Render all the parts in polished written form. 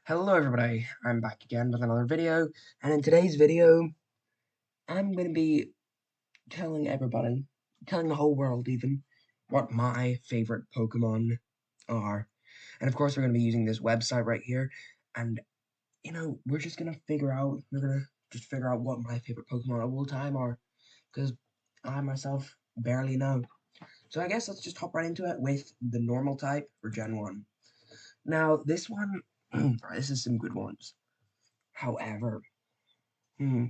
Hello everybody, I'm back again with another video, and in today's video, I'm going to be telling everybody, telling the whole world even, what my favorite Pokemon are. And of course we're going to be using this website right here, and we're just going to just figure out what my favorite Pokemon of all time are, because I myself barely know. So I guess let's just hop right into it with the normal type for Gen 1. Now this one, this is some good ones. However, hmm,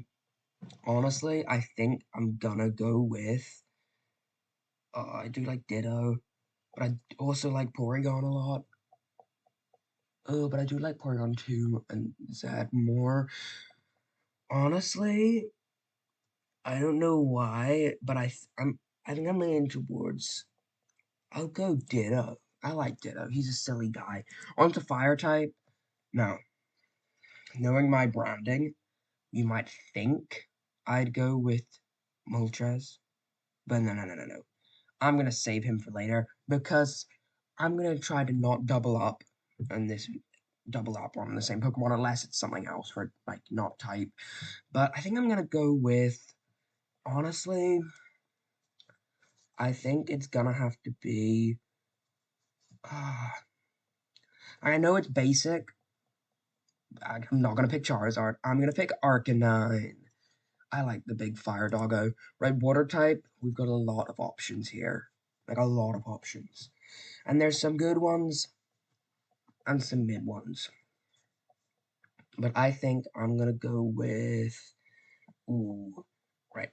honestly, I think I'm gonna go with. I do like Ditto, but I also like Porygon a lot. Oh, but I do like Porygon 2 and Zed more. Honestly, I don't know why, but I think I'm leaning towards. I'll go Ditto. I like Ditto. He's a silly guy. On to Fire type. Now, knowing my branding, you might think I'd go with Moltres, but no. I'm going to save him for later because I'm going to try to not double up on the same Pokemon unless it's something else for like not type. But I think I'm going to go with, honestly, I think it's going to have to be, I know it's basic. I'm not going to pick Charizard. I'm going to pick Arcanine. I like the big fire doggo. Right, water type, we've got a lot of options here. Like a lot of options. And there's some good ones and some mid ones. But I think I'm gonna go with right.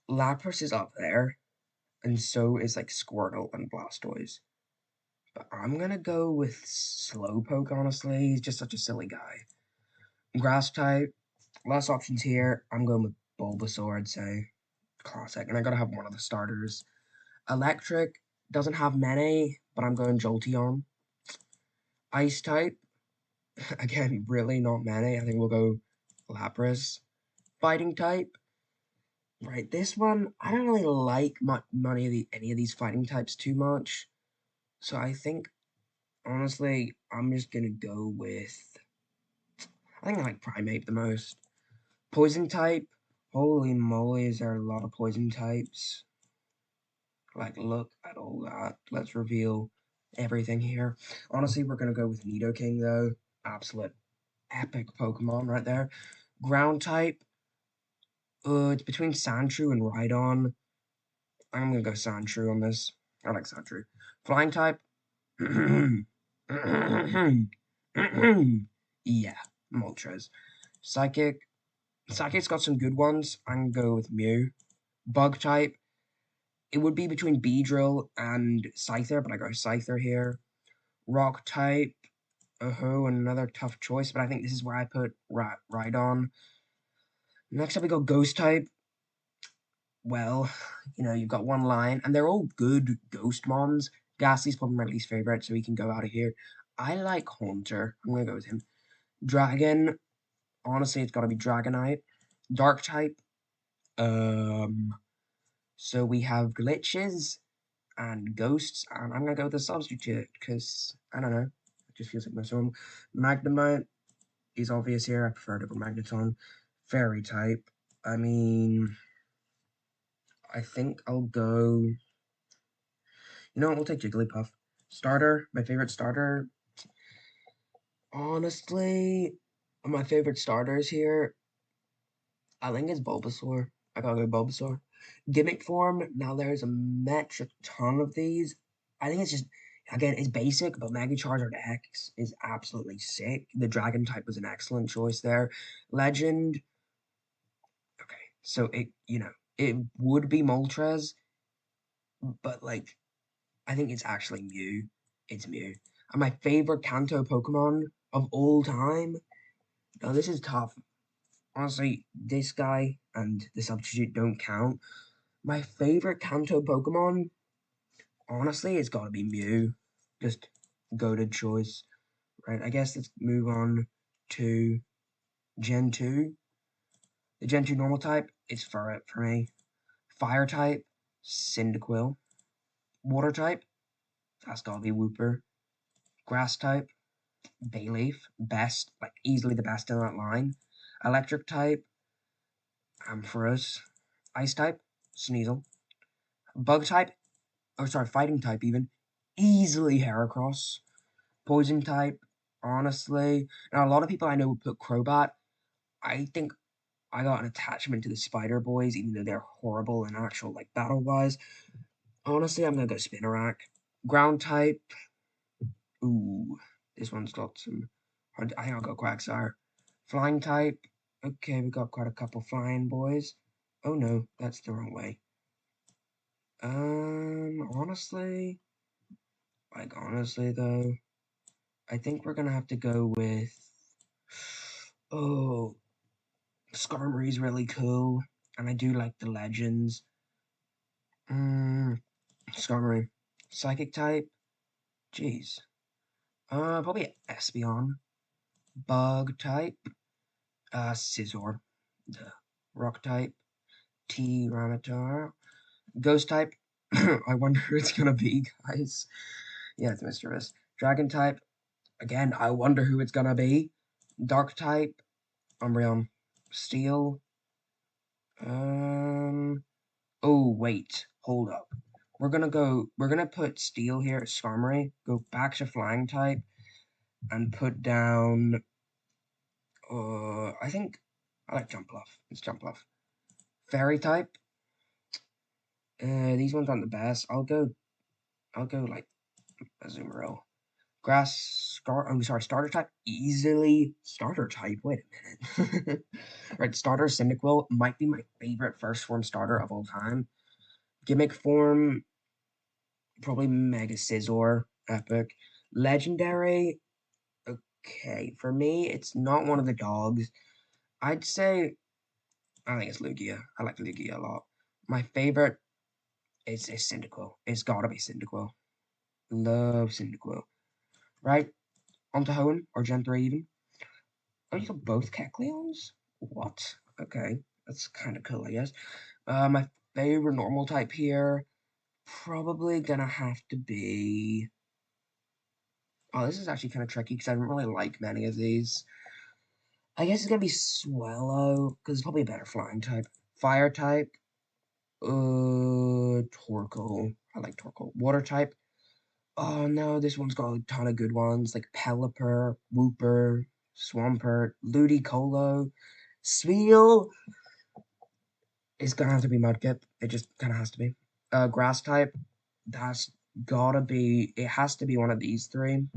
Lapras is up there, and so is like Squirtle and Blastoise. But I'm gonna go with Slowpoke, honestly. He's just such a silly guy. Grass type, less options here. I'm going with Bulbasaur, I'd say. Classic. And I gotta have one of the starters. Electric doesn't have many, but I'm going Jolteon. Ice type, again, really not many. I think we'll go Lapras. Fighting type, right, this one, I don't really like any of these fighting types too much. So I think, honestly, I'm just gonna go with, I think I like Primeape the most. Poison type, holy moly, is there a lot of poison types. Like, look at all that. Let's reveal everything here. Honestly, we're gonna go with Nidoking, though. Absolute epic Pokemon right there. Ground type, it's between Sandshrew and Rhydon. I'm gonna go Sandshrew on this. I like Sandshrew. Flying type. Yeah, Moltres. Psychic. Psychic's got some good ones. I'm gonna go with Mew. Bug type. It would be between Beedrill and Scyther, but I go Scyther here. Rock type. Oh, another tough choice, but I think this is where I put Rhydon. Next up, we go Ghost type. Well, you've got one line, and they're all good ghost mons. Ghastly's probably my least favorite, so he can go out of here. I like Haunter. I'm gonna go with him. Dragon, honestly, it's gotta be Dragonite. Dark type, so we have glitches and ghosts, and I'm gonna go with the substitute, because, I don't know, it just feels like most of them. Magnemite is obvious here, I prefer it over Magneton. Fairy type, I mean, I think I'll go. You know what? We'll take Jigglypuff. Starter, my favorite starter. Honestly, my favorite starters here, I think it's Bulbasaur. I gotta go Bulbasaur. Gimmick form, now there's a metric ton of these. I think it's just, again, it's basic, but Mega Charizard X is absolutely sick. The Dragon type was an excellent choice there. Legend, okay, so it would be Moltres, but like, I think it's actually Mew. It's Mew. And my favorite Kanto Pokemon of all time. Now, this is tough. Honestly, this guy and the substitute don't count. My favorite Kanto Pokemon, honestly, it's got to be Mew. Just goated choice. Right, I guess let's move on to Gen 2. The Gen 2 normal type, it's Furret for me. Fire type, Cyndaquil. Water type, that's got to be Wooper. Grass type, Bayleaf, best, like easily the best in that line. Electric type, Ampharos. Ice type, Sneasel. Bug type, or sorry, fighting type even, easily Heracross. Poison type, honestly. Now, a lot of people I know would put Crobat. I think I got an attachment to the Spider Boys, even though they're horrible in actual, like, battle-wise. Honestly, I'm gonna go Spinarak. Ground type, ooh, this one's got some, I think I'll go Quagsire. Flying type, okay, we got quite a couple flying boys. Oh no, that's the wrong way. Honestly, honestly though, I think we're gonna have to go with, oh, Skarmory's really cool, and I do like the legends. Skarmory. Psychic type, jeez. Probably Espeon. Bug type, Scizor. Duh. Rock type, Tyranitar. Ghost type, I wonder who it's gonna be, guys. Yeah, it's Mischievous. Dragon type, again, I wonder who it's gonna be. Dark type, Umbreon. Steel. Oh, wait. Hold up. We're gonna put Steel here at Skarmory, go back to Flying type, and put down, I think, I like Jumpluff. It's Jumpluff. Fairy type, these ones aren't the best. I'll go, like, Azumarill. Starter type, easily starter type. Wait a minute. Right, starter Cyndaquil might be my favorite first form starter of all time. Gimmick form, probably Mega Scizor, epic. Legendary, okay, for me, it's not one of the dogs. I'd say, I think it's Lugia. I like Lugia a lot. My favorite is Cyndaquil. It's gotta be Cyndaquil. Love Cyndaquil. Right, onto Hoenn, or Gen 3 even. Oh, you got both Kecleons? What? Okay, that's kind of cool, I guess. My favorite normal type here, probably gonna have to be... Oh, this is actually kind of tricky because I don't really like many of these. I guess it's gonna be Swallow, because it's probably a better flying type. Fire type, Torkoal. I like Torkoal. Water type, oh no, this one's got a ton of good ones, like Pelipper, Wooper, Swampert, Ludicolo, Spheal. It's gonna have to be Mudkip. It just kind of has to be. Grass type, that's gotta be, it has to be one of these three.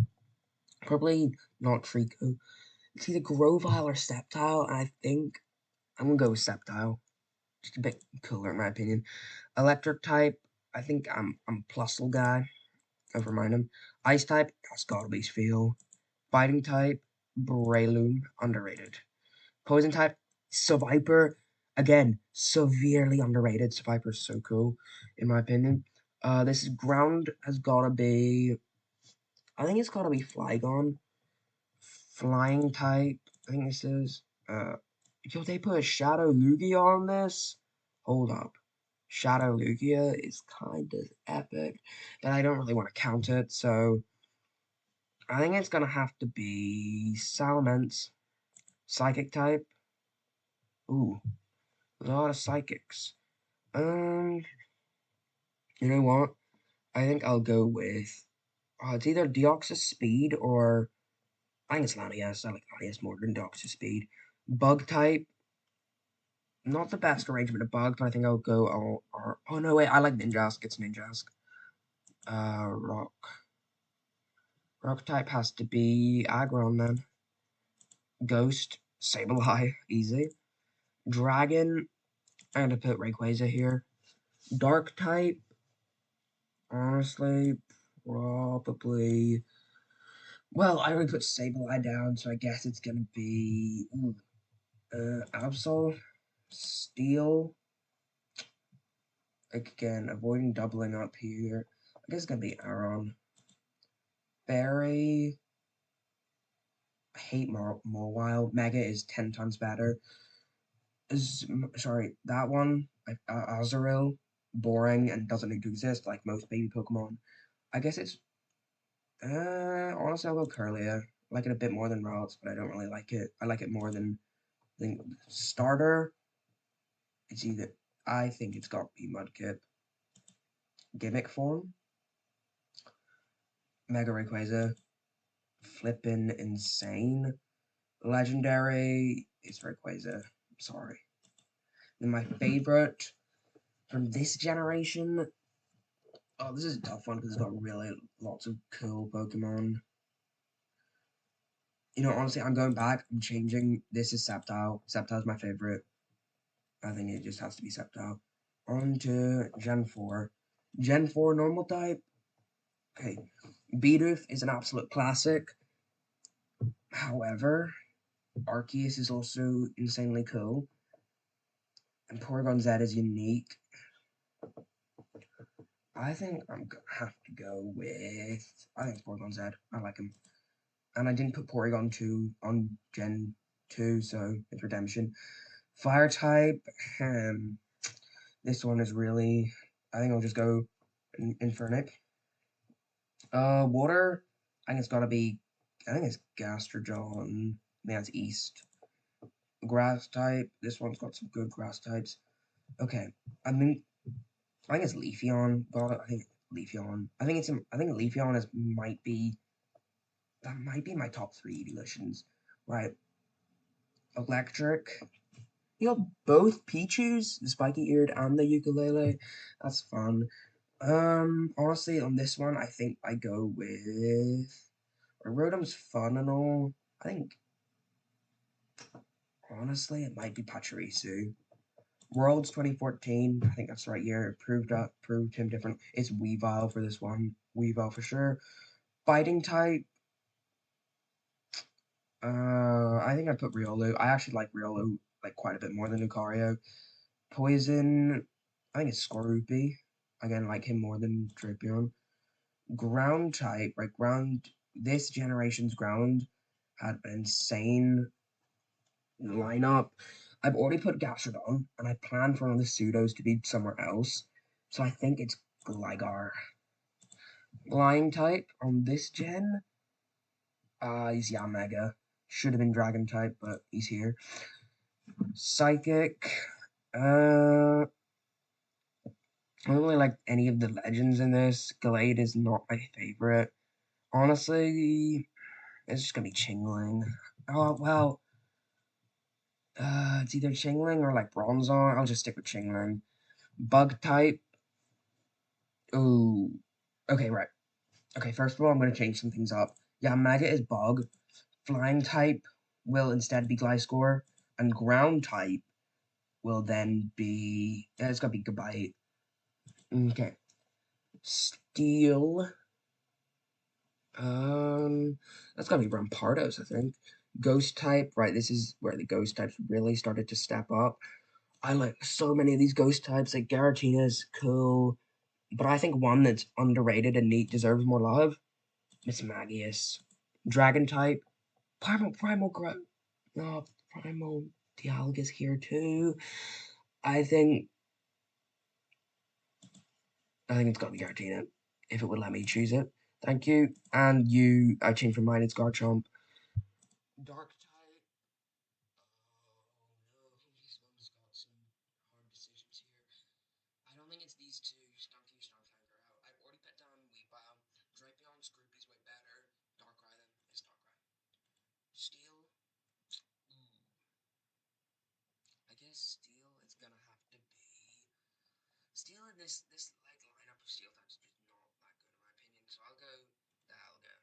Probably not Trico. It's either Grovyle or Sceptile, and I think I'm gonna go with Sceptile. Just a bit cooler in my opinion. Electric type, I think I'm Plusle guy. Never mind him. Ice type, that's gotta be Spheal. Fighting type, Breloom, underrated. Poison type, Seviper, again, severely underrated. Seviper's so cool, in my opinion. This ground has gotta be, I think it's gotta be Flygon. Flying type, I think this is, yo, they put a Shadow Lugia on this? Hold up. Shadow Lugia is kind of epic, but I don't really want to count it, so I think it's gonna have to be Salamence. Psychic type. Ooh, a lot of psychics. You know what? I think I'll go with, it's either Deoxys Speed or, I think it's Lanius. I like Lanius more than Deoxys Speed. Bug type. Not the best arrangement of bug, but I think I'll go, oh no, wait, I like Ninjask. It's Ninjask. Rock. Rock type has to be Aggron then. Ghost, Sableye, easy. Dragon, I'm gonna put Rayquaza here. Dark type, honestly, probably. Well, I already put Sableye down, so I guess it's gonna be Absol, Steel. Again, avoiding doubling up here. I guess it's gonna be Aron. Barry. I hate Mawile. Mega is 10 times better. Sorry, that one, Azurill, boring and doesn't need to exist like most baby Pokemon. I guess it's, honestly, I'll go Kirlia. like it a bit more than routes, but I don't really like it. I like it more than the starter. It's either I think it's got to be Mudkip. Gimmick form, Mega Rayquaza, flippin' insane. Legendary is Rayquaza. Sorry. Then my favorite from this generation. Oh, this is a tough one because it's got really lots of cool Pokemon. You know, honestly, I'm going back. I'm changing. This is Sceptile. Sceptile's my favorite. I think it just has to be Sceptile. On to Gen 4. Gen 4 normal type. Okay. Bidoof is an absolute classic. However, Arceus is also insanely cool. And Porygon Z is unique. I think I'm gonna have to go with. I think it's Porygon Z. I like him. And I didn't put Porygon 2 on Gen 2, so it's redemption. Fire type. This one is really. I think I'll just go Infernic. Water. I think it's gotta be. I think it's Gastrojon. Yeah, it's East. Grass type. This one's got some good grass types. Okay. I mean, I think it's Leafeon. God, I think Leafeon. I think Leafeon might be my top 3 evolutions. Right. Electric. You got both Pichus, the spiky eared and the ukulele. That's fun. Honestly, on this one, I think I go with Rotom's fun and all. I think honestly it might be Pachirisu. Worlds 2014, I think that's the right year. It proved him different. It's Weavile for this one. Weavile for sure. Fighting type. I think I put Riolu. I actually like Riolu like quite a bit more than Lucario. Poison. I think it's Skorupi. Again, like him more than Drapion. Ground type, right? Ground. This generation's ground had an insane lineup. I've already put Gastrodon, and I plan for one of the pseudos to be somewhere else. So I think it's Gligar. Flying type on this gen, he's Yanmega. Should have been Dragon type, but he's here. Psychic, I don't really like any of the legends in this. Glade is not my favorite. Honestly, it's just gonna be Chingling. Oh, well, it's either Chingling or like Bronzong. I'll just stick with Chingling. Bug type. Ooh. Okay, right. Okay, first of all, I'm going to change some things up. Yeah, Mega is Bug. Flying type will instead be Gliscor. And ground type will then be. It's going to be Gabite. Okay. Steel. That's got to be Rampardos, I think. Ghost type. Right, this is where the ghost types really started to step up. I like so many of these ghost types. Like Garatina's cool. But I think one that's underrated and neat deserves more love. Mismagius. Dragon type. No, Primal Dialga's here too. I think it's got to be Giratina. If it would let me choose it. Thank you. And you I changed my mind, it's Garchomp. Dark type. Oh no, this one's got some hard decisions here. I don't think it's these two. Stunky out. I've already put down Weepile. Drapion Scroopy's way better. Darkrai then is Darkrai. Steel. Ooh. I guess Steel is gonna have to be Steel in this like lineup of Steel types is just not that good in my opinion. So I'll go Dialga.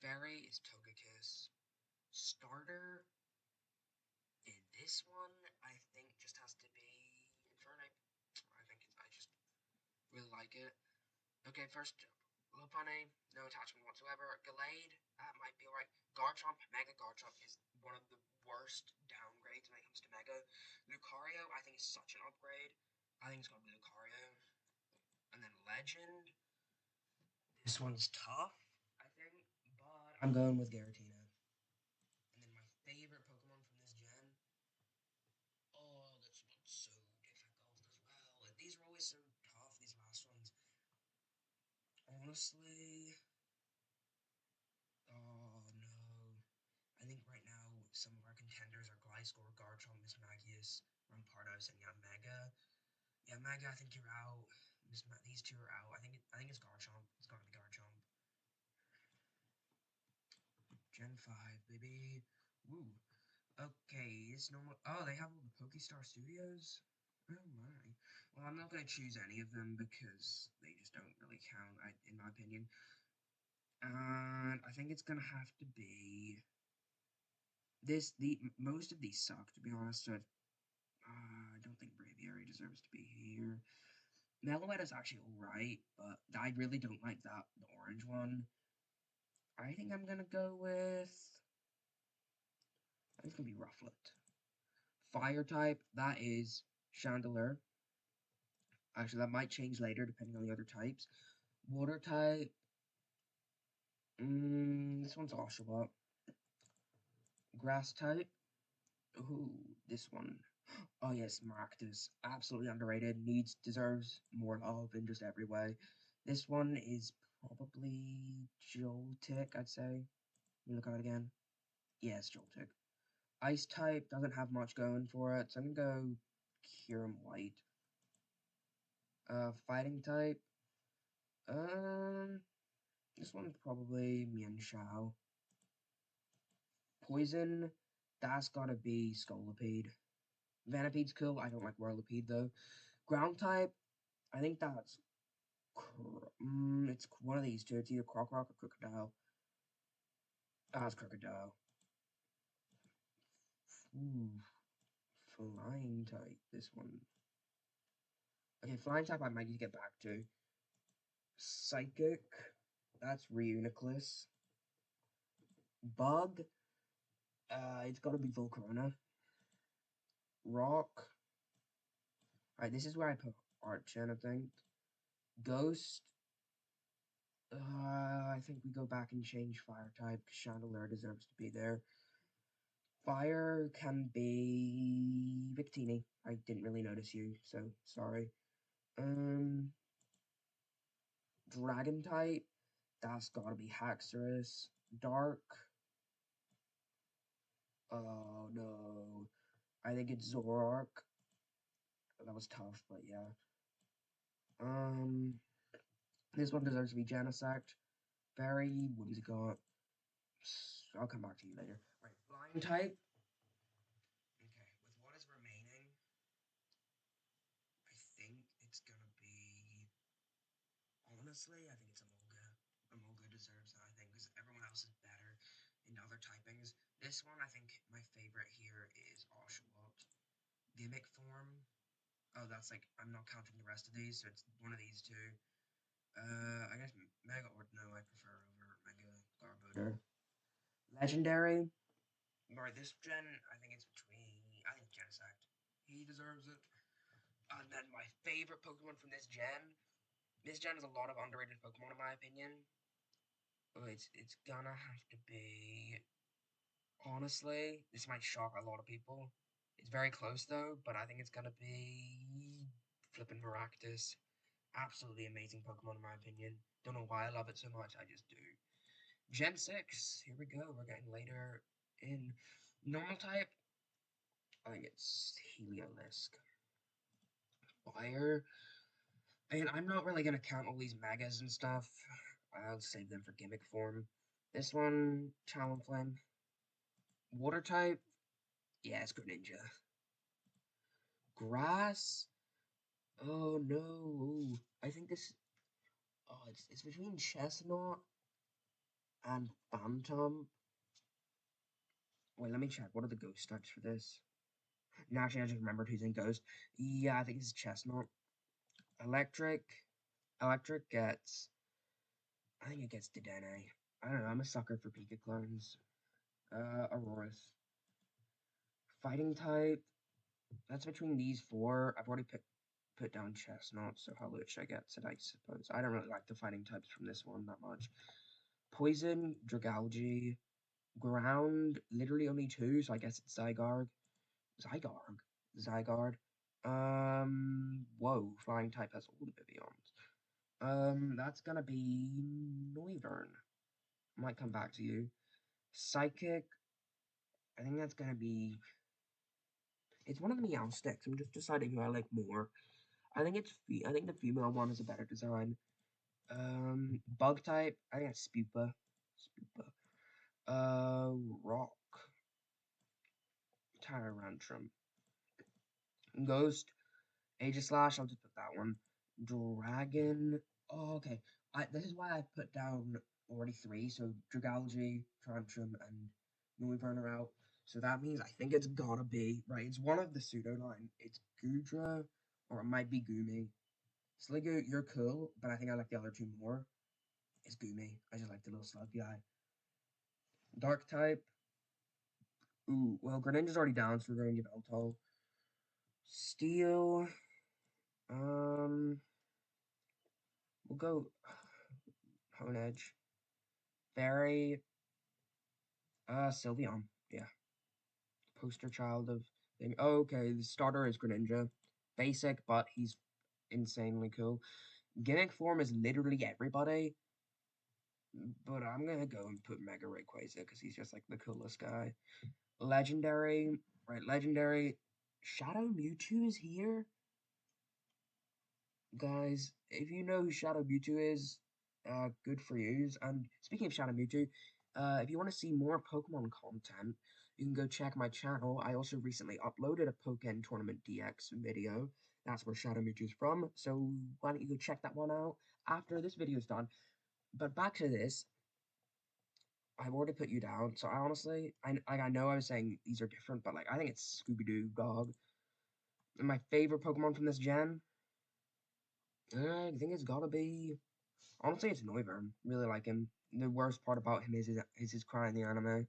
Fairy is Togekiss. Starter in this one, I think just has to be Infernape. I just really like it. Okay, first, Lopunny, no attachment whatsoever. Gallade, that might be alright. Garchomp, Mega Garchomp is one of the worst downgrades when it comes to Mega. Lucario, I think is such an upgrade. I think it's gonna be Lucario. And then Legend, this one's tough, I think, but I'm going with Garatina. And then my favorite Pokemon from this gen. Oh, this one's so difficult as well. These are always so tough, these last ones. Honestly, Ice Gore, Garchomp, Mismagius, Rampardos, and yeah, Mega. Yeah, Mega, I think you're out. These two are out. I think it's Garchomp. It's gotta be Garchomp. Gen 5, baby. Woo. Okay, it's normal. Oh, they have all the Pokestar Studios? Oh my. Well, I'm not going to choose any of them because they just don't really count, in my opinion. And I think it's going to have to be most of these suck, to be honest. So I don't think Braviary deserves to be here. Meloetta is actually alright, but I really don't like the orange one. I think I'm going to go with... I think it's going to be Rufflet. Fire type, that is Chandelure. Actually, that might change later depending on the other types. Water type, this one's Oshawott. Grass type, ooh, this one. Oh yes, Maractus, absolutely underrated. Deserves more love in just every way. This one is probably Joltik, I'd say. Let me look at it again. Yes, Joltik. Ice type doesn't have much going for it, so I'm gonna go Kyurem White. Fighting type, this one's probably Mienshao. Poison, that's gotta be Scolipede. Vanipede's cool, I don't like Whirlipede though. Ground type, I think that's... it's one of these two, it's either Krokorok or Crocodile. Ah, it's Crocodile. Ooh, Flying type, this one. Okay, Flying type I might need to get back to. Psychic, that's Reuniclus. Bug, it's gotta be Volcarona. Rock, alright, this is where I put Archen, I think. Ghost, I think we go back and change fire type because Chandelure deserves to be there. Fire can be Victini. I didn't really notice you, so sorry. Dragon type, that's gotta be Haxorus. Dark, oh no, I think it's Zoroark. That was tough, but yeah. This one deserves to be Genesect. Very Whimsicott. I'll come back to you later. Right, Flying type. Okay, with what is remaining, I think it's gonna be... Honestly, I think it's Emolga. Emolga deserves that, I think, because everyone else is better in other typings. This one, I think my favorite here is Oshawott. Gimmick form. Oh, that's like, I'm not counting the rest of these, so it's one of these two. I guess Mega Ordino I prefer over Mega Garbodor. Legendary. Alright, this gen, I think it's between... I think Genesect. He deserves it. And then my favorite Pokemon from this gen. This gen has a lot of underrated Pokemon in my opinion. Oh, it's gonna have to be... Honestly, this might shock a lot of people. It's very close though, but I think it's gonna be... Flippin' Maractus. Absolutely amazing Pokemon in my opinion. Don't know why I love it so much, I just do. Gen 6, here we go, we're getting later in. Normal type, I think it's Heliolisk. Fire, and I'm not really going to count all these megas and stuff. I'll save them for gimmick form. This one, Talonflame. Water type, yeah, it's Greninja. Grass, oh no, I think this, oh, it's between Chestnut and Phantom. Wait, let me check. What are the ghost types for this? No, actually, I just remembered who's in Ghost. Yeah, I think it's Chestnut. Electric. Electric gets... I think it gets Dedenne. I don't know, I'm a sucker for Pika clones. Aurorus. Fighting type. That's between these four. I've already put down Chestnut, so Hawlucha gets it, I suppose. I don't really like the fighting types from this one that much. Poison, Dragalge. Ground, literally only two, so I guess it's Zygarde. Zygarde. Whoa, flying type has all the Vivians. That's gonna be Noivern. Might come back to you. Psychic, I think that's gonna be It's one of the Meowsticks. I'm just deciding who I like more. I think the female one is a better design. Bug type. I think it's Spupa. Spupa. Rock. Tyrantrum. Ghost. Aegislash. I'll just put that one. Dragon. Oh, okay. This is why I put down already three. So Dragalge, Tantrum, and Noivern are out. So that means I think it's gotta be right. It's one of the pseudo line. It's Goodra, or it might be Gumi. Sliggoo, you're cool, but I think I like the other two more. It's Gumi. I just like the little slug guy. Dark type. Ooh, well, Greninja's already down, so we're going to give Elto. Steel. Um, we'll go Honedge. Fairy. Sylveon. Yeah. Poster child of thing. Oh, okay, the starter is Greninja. Basic, but he's insanely cool. Gimmick form is literally everybody. But I'm gonna go and put Mega Rayquaza because he's just like the coolest guy. Legendary. Right, legendary. Shadow Mewtwo is here. Guys, if you know who Shadow Mewtwo is, good for you. And speaking of Shadow Mewtwo, if you want to see more Pokemon content, you can go check my channel. I also recently uploaded a Pokken Tournament DX video. That's where Shadow Mewtwo's from. So why don't you go check that one out after this video is done. But back to this, I've already put you down. So I honestly, I know I was saying these are different, but like I think it's Scooby Doo Dog. And my favorite Pokemon from this gen, I think it's gotta be. Honestly, it's Noivern. Really like him. The worst part about him is his cry in the anime.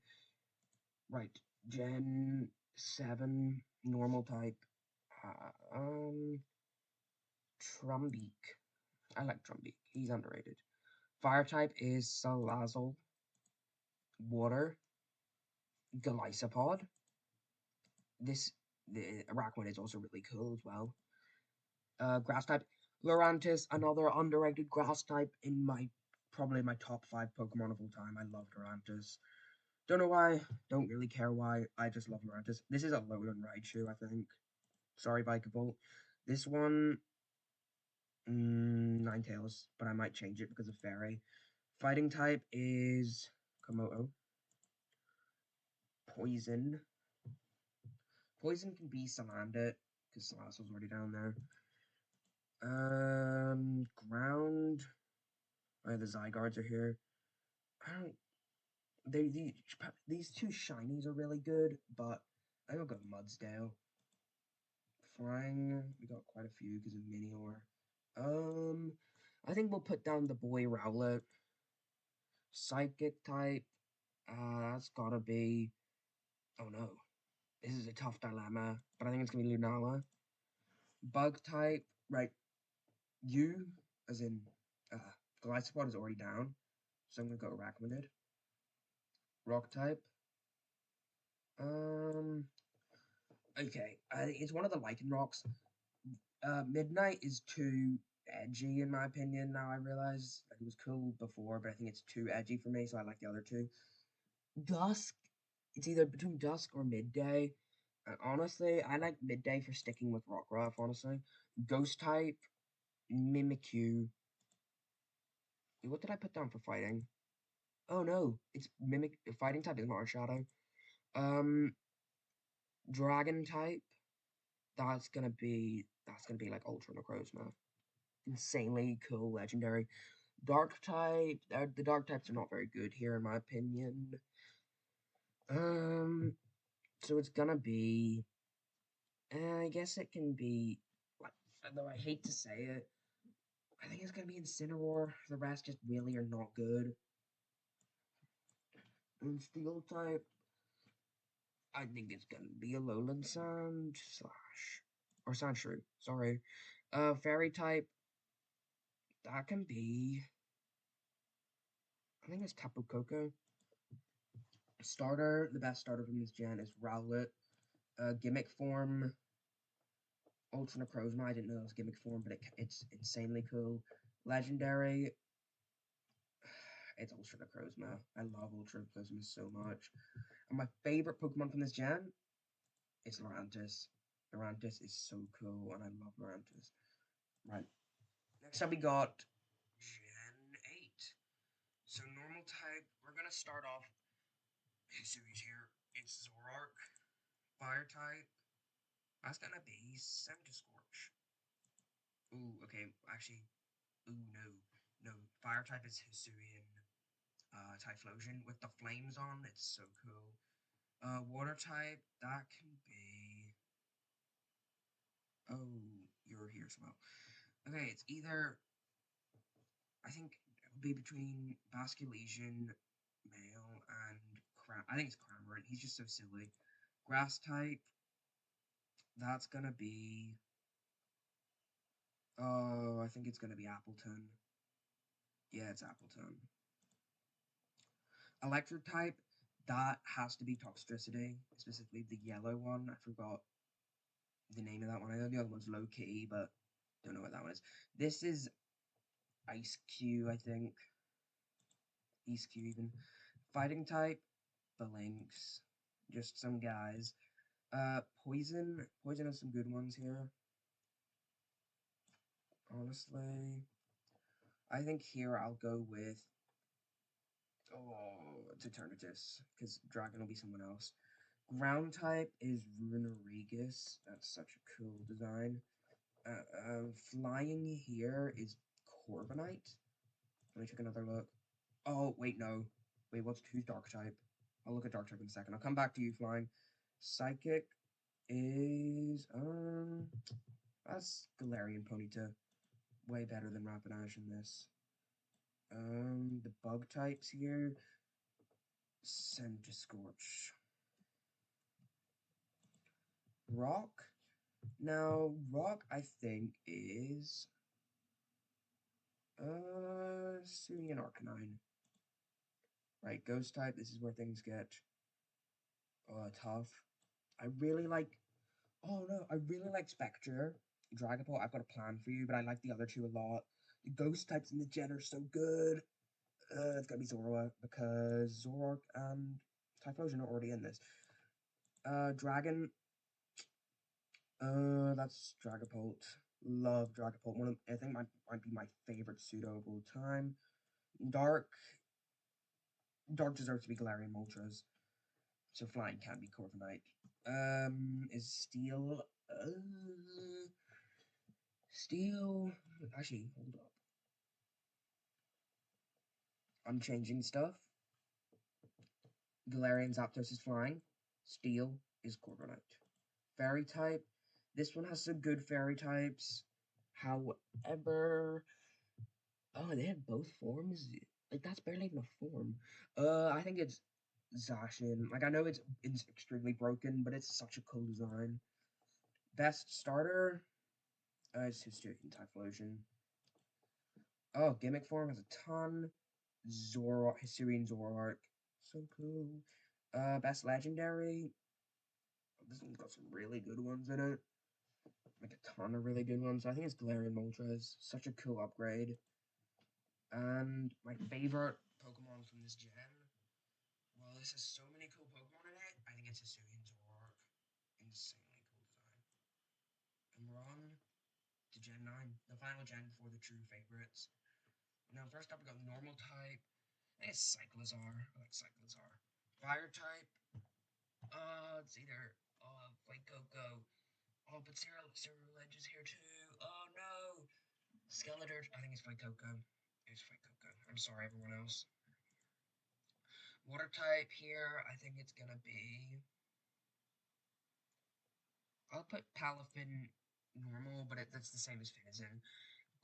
Right. Gen 7, normal type. Trumbeak. I like Trumbeak. He's underrated. Fire type is Salazzle. Water. Golisopod. The Araquanid is also really cool as well. Grass type. Lurantis, another underrated grass type in probably my top 5 Pokemon of all time. I love Lurantis. Don't know why. Don't really care why. I just love Lurantis. This is a Alolan Raichu, I think. Sorry, Vikavolt. This one, Ninetales, but I might change it because of Fairy. Fighting type is Komodo. Poison. Poison can be Salandit, because Salazzle's already down there. Ground. Oh, the Zygardes are here. I don't. These two shinies are really good, but I don't go Mudsdale. Flying, we got quite a few because of Minior. I think we'll put down the boy Rowlet. Psychic type, that's gotta be. Oh no, this is a tough dilemma, but I think it's gonna be Lunala. Bug type, right? You, as in, Gliscod is already down, so I'm gonna go Arachnid. Rock type, um, okay, it's one of the Lichen Rocks. Midnight is too edgy in my opinion. Now I realize like it was cool before, but I think it's too edgy for me, so I like the other two. Dusk, it's either between Dusk or Midday. Honestly, I like Midday for sticking with Rockruff. Honestly, Ghost type, Mimikyu. What did I put down for fighting? Oh no, it's Mimic. Fighting type is Marshadow. Um, Dragon type. That's gonna be like Ultra Necrozma. Insanely cool, legendary. Dark type, the dark types are not very good here, in my opinion. So it's gonna be. I guess it can be. Like, though I hate to say it, I think it's gonna be Incineroar. The rest just really are not good. And Steel type, I think it's gonna be a Alolan Sand slash or Sandshrew. Sorry. Fairy type, that can be. I think it's Tapu Koko. Starter, the best starter from this gen is Rowlet. Gimmick form, Ultra Necrozma. I didn't know it was gimmick form, but it's insanely cool. Legendary, it's Ultra Necrozma. I love Ultra Necrozma so much. And my favorite Pokemon from this gen is Lurantis. Lurantis is so cool, and I love Lurantis. Right. Next up, we got Gen 8. So, normal type, we're going to start off his series here. It's Zoroark. Fire type, that's going to be Centiskorch. Ooh, okay, actually, ooh, no. No, fire type is Hisuian Typhlosion with the flames on. It's so cool. Water type, that can be. Oh, you're here as well. Okay, it's either. I think it would be between Basculesian male and I think it's Cramorant. He's just so silly. Grass type, that's gonna be. Oh, I think it's gonna be Appleton. Yeah, it's Appleton. Electric type, that has to be Toxtricity, specifically the yellow one. I forgot the name of that one. I know the other one's Low Key, but don't know what that one is. This is Ice Q, I think. East Q even. Fighting type, the Lynx. Just some guys. Poison. Poison has some good ones here. Honestly. I think here I'll go with. Oh, it's Eternatus. Because Dragon will be someone else. Ground type is Runerigus. That's such a cool design. Flying here is Corviknight. Let me take another look. Oh, wait, no. Wait, who's Dark type? I'll look at Dark type in a second. I'll come back to you, Flying. Psychic is, that's Galarian Ponyta. Way better than Rapidash in this. The bug types here. Centiskorch. Rock. Now, Rock, I think, is Suian Arcanine. Right, Ghost type, this is where things get tough. I really like oh no, I really like Spectre. Dragapult, I've got a plan for you, but I like the other two a lot. The Ghost types in the gen are so good. It's gotta be Zoroark, because Zoroark and Typhlosion are already in this. Dragon, that's Dragapult. Love Dragapult. I think might be my favorite pseudo of all time. Dark, Dark deserves to be Galarian Moltres, so flying can be Corviknight. Is Steel, Steel, actually, hold up. I'm changing stuff. Galarian Zapdos is flying. Steel is Corviknight. Fairy type, this one has some good fairy types. However, oh, they have both forms. Like that's barely even a form. I think it's Zacian. Like I know it's extremely broken, but it's such a cool design. Best starter, it's Hisuian Typhlosion. Oh, gimmick form has a ton. Hisuian Zoroark, so cool. Best legendary. This one's got some really good ones in it. Like a ton of really good ones. I think it's Galarian Moltres. Such a cool upgrade. And my favorite Pokemon from this gen. Well, this has so many cool Pokemon in it. I think it's Hisuian Zoroark. Insanely cool design. And we're on to Gen 9, the final gen for the true favorites. Now, first up, we got normal type. I think it's Cyclizar. I like Cyclizar. Fire type. It's either Fuecoco. Oh, but Ceruledge is here too. Oh no! Skeletor. I think it's Fuecoco. It's Fuecoco. I'm sorry, everyone else. Water type here. I think it's gonna be. I'll put Palafin normal, but that's the same as Finizen.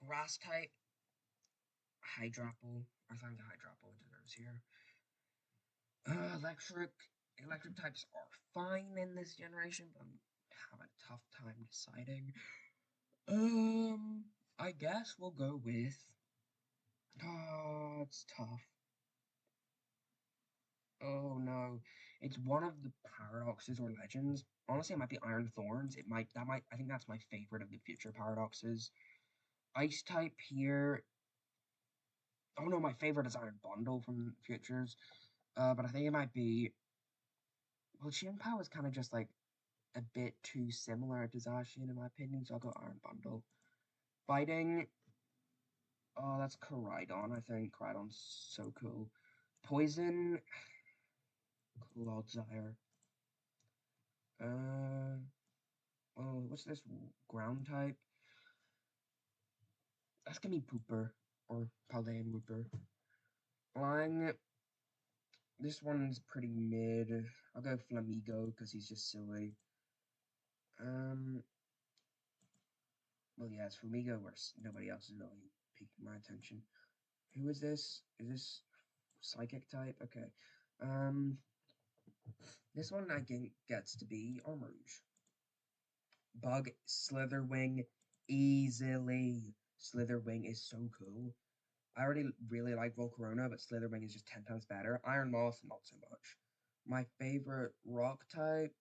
Grass type. Hydropple. I think Hydropple deserves here. Electric types are fine in this generation, but I'm having a tough time deciding. I guess we'll go with. Oh, it's tough. Oh no, it's one of the paradoxes or legends. Honestly, it might be Iron Thorns. I think that's my favorite of the future paradoxes. Ice type here. Oh no, my favorite is Iron Bundle from Futures. But I think it might be. Well, Chien-Pao is kind of just like a bit too similar to Zacian in my opinion, so I'll go Iron Bundle. Fighting, oh, that's Koraidon, I think. Koraidon's so cool. Poison, Clodsire. Oh, what's this? Ground type? That's gonna be Pooper, or Paldean Wooper. Flying, this one's pretty mid. I'll go Flamigo, because he's just silly. Well, yeah, it's Flamigo, where nobody else is really piquing my attention. Who is this? Is this Psychic type? Okay. This one I think gets to be Armarouge. Bug, Slitherwing, easily. Slitherwing is so cool. I already really like Volcarona, but Slitherwing is just 10 times better. Iron Moth, not so much. My favorite rock type.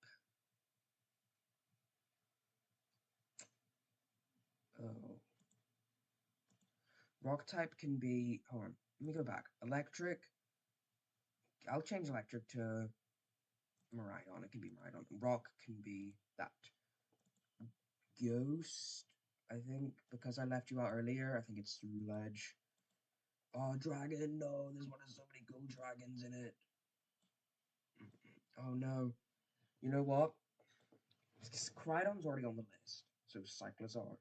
Oh. Rock type can be. Hold on. Let me go back. Electric. I'll change electric to Miraidon. It can be Miraidon. Rock can be that. Ghost, I think, because I left you out earlier, I think it's Ledge. Oh, dragon, no, this one has so many gold dragons in it. Oh no. You know what? Crydon's already on the list, so Cyclosaur.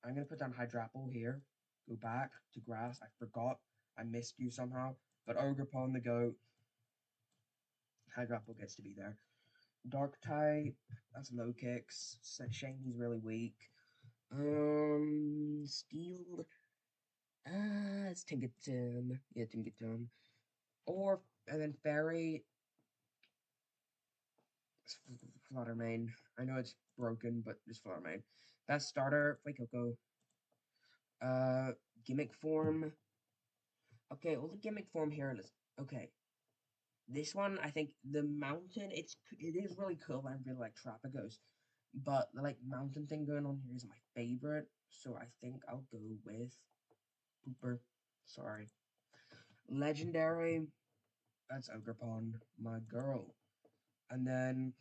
I'm gonna put down Hydrapple here. Go back to grass. I forgot. I missed you somehow. But Ogerpon the goat. Hydrapple gets to be there. Dark type, that's low kicks. Shame he's really weak. Steel. It's Tinkaton. Yeah, Tinkaton. Or, and then Fairy, Fluttermane. I know it's broken, but just Fluttermane. Best starter, Fuecoco. Uh, Gimmick form. Okay, well, the gimmick form here is, okay. This one, I think the mountain, it is really cool. I really like Trapagos. But the, like, mountain thing going on here isn't my favorite. So I think I'll go with Pooper. Sorry. Legendary, that's Ogerpon, my girl. And then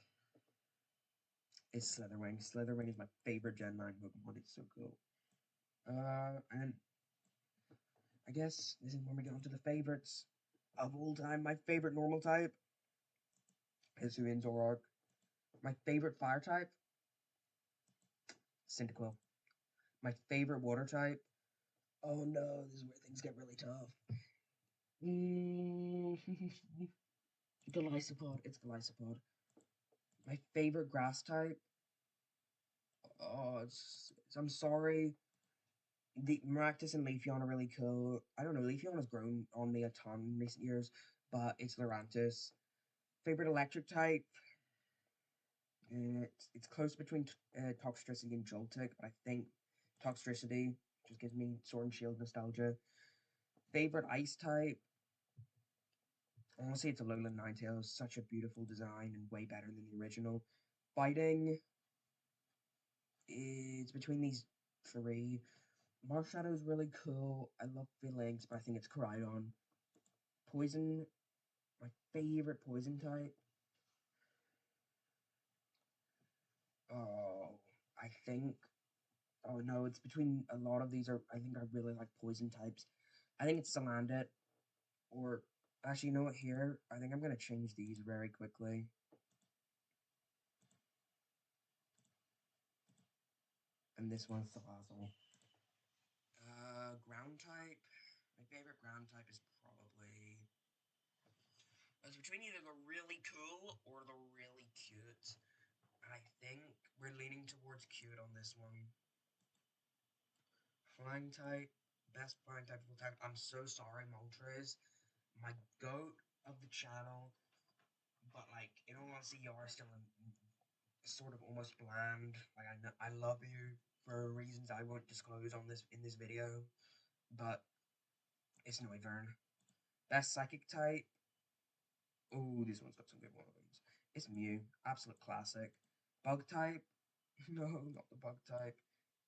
it's Slitherwing. Slitherwing is my favorite Gen 9 Pokemon. It's so cool. And I guess this is when we get onto the favorites of all time. My favorite normal type is Hisuian Zoroark. My favorite fire type, Cyndaquil. My favorite water type, oh no, this is where things get really tough. Golisopod. It's Golisopod. My favorite grass type, oh, I'm sorry. The Maractus and Leafeon are really cool. I don't know, Leafeon has grown on me a ton in recent years, but it's Lurantis. Favorite electric type? It's close between Toxtricity and Joltik, but I think Toxtricity just gives me Sword and Shield nostalgia. Favorite ice type? Honestly, it's Alolan Ninetales. Such a beautiful design and way better than the original. Fighting is between these three. Marshadow is really cool. I love Phalanx, but I think it's Koraidon. Poison, my favorite poison type. Oh, I think. Oh no, it's between a lot of these. I think I really like poison types. I think it's Salandit, or actually, you know what? Here, I think I'm gonna change these very quickly. And this one's Salazzle. Ground type. My favorite ground type is probably. It's between either the really cool or the really cute. I think we're leaning towards cute on this one. Flying type, best flying type of all time. I'm so sorry, Moltres, my goat of the channel, but like in all honesty, you are still sort of almost bland. Like I know I love you for reasons I won't disclose on this in this video, but it's Noivern. Best psychic type. Oh, this one's got some good ones. It's Mew, absolute classic. Bug type. No, not the bug type.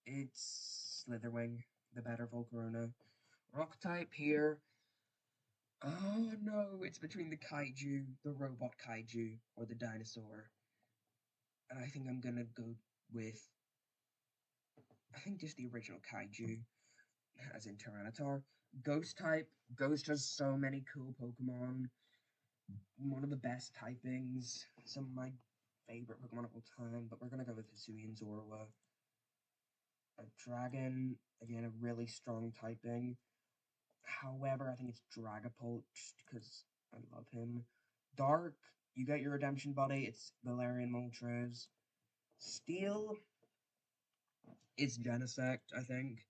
It's Slitherwing, the better Volcarona. Rock type here. Oh no, it's between the kaiju, the robot kaiju, or the dinosaur. And I think I'm gonna go with, I think just the original Kaiju, as in Tyranitar. Ghost type. Ghost has so many cool Pokemon. One of the best typings. Some of my favorite Pokemon of all time. But we're gonna go with Hisuian Zorua. A dragon, again, a really strong typing. However, I think it's Dragapult just because I love him. Dark, you get your redemption buddy. It's Valerian Moltres. Steel, it's Genesect, I think.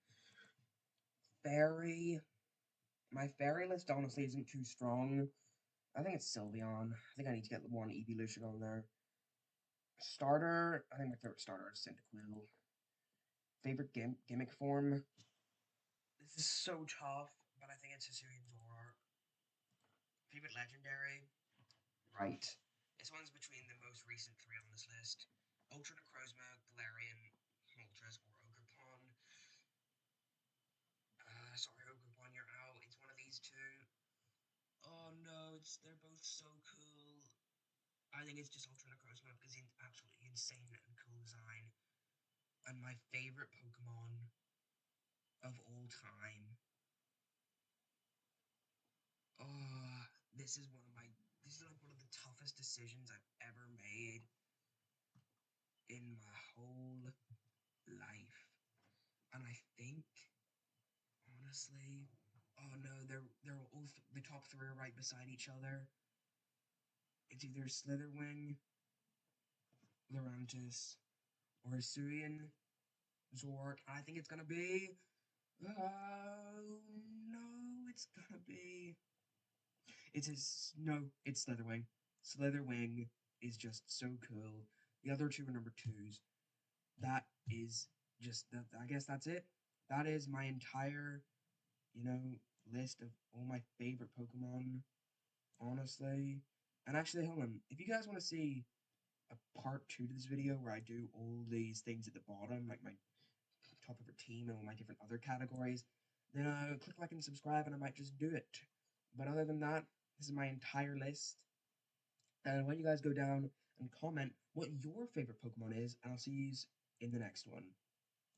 Fairy, my fairy list honestly isn't too strong. I think it's Sylveon. I think I need to get one evolution on there. Starter, I think my favorite starter is Cyndaquil. Favorite gimmick form? This is so tough, but I think it's Hisuian Zoroark. Favorite legendary? Right. This one's between the most recent three on this list. Ultra Necrozma, Galarian, Moltres, or Ogerpon. Sorry, Ogerpon, you're out. It's one of these two. Oh no, they're both so cool. I think it's just Ultra Necrozma because it's absolutely insane and cool design. And my favorite Pokemon of all time. Oh, this is like one of the toughest decisions I've ever made in my whole life. And I think, honestly, oh no, they're all the top three are right beside each other. It's either Slitherwing, Lurantis, or Hisuian Zork. I think it's gonna be. Oh no, it's gonna be. It's Slitherwing. Slitherwing is just so cool. The other two are number twos. That is just that. I guess that's it. That is my entire, list of all my favorite Pokemon, honestly. And actually, hold on. If you guys want to see a part two to this video where I do all these things at the bottom, like my top favorite team and all my different other categories, then click like and subscribe and I might just do it. But other than that, this is my entire list. And why don't you guys go down and comment what your favorite Pokemon is, and I'll see you in the next one.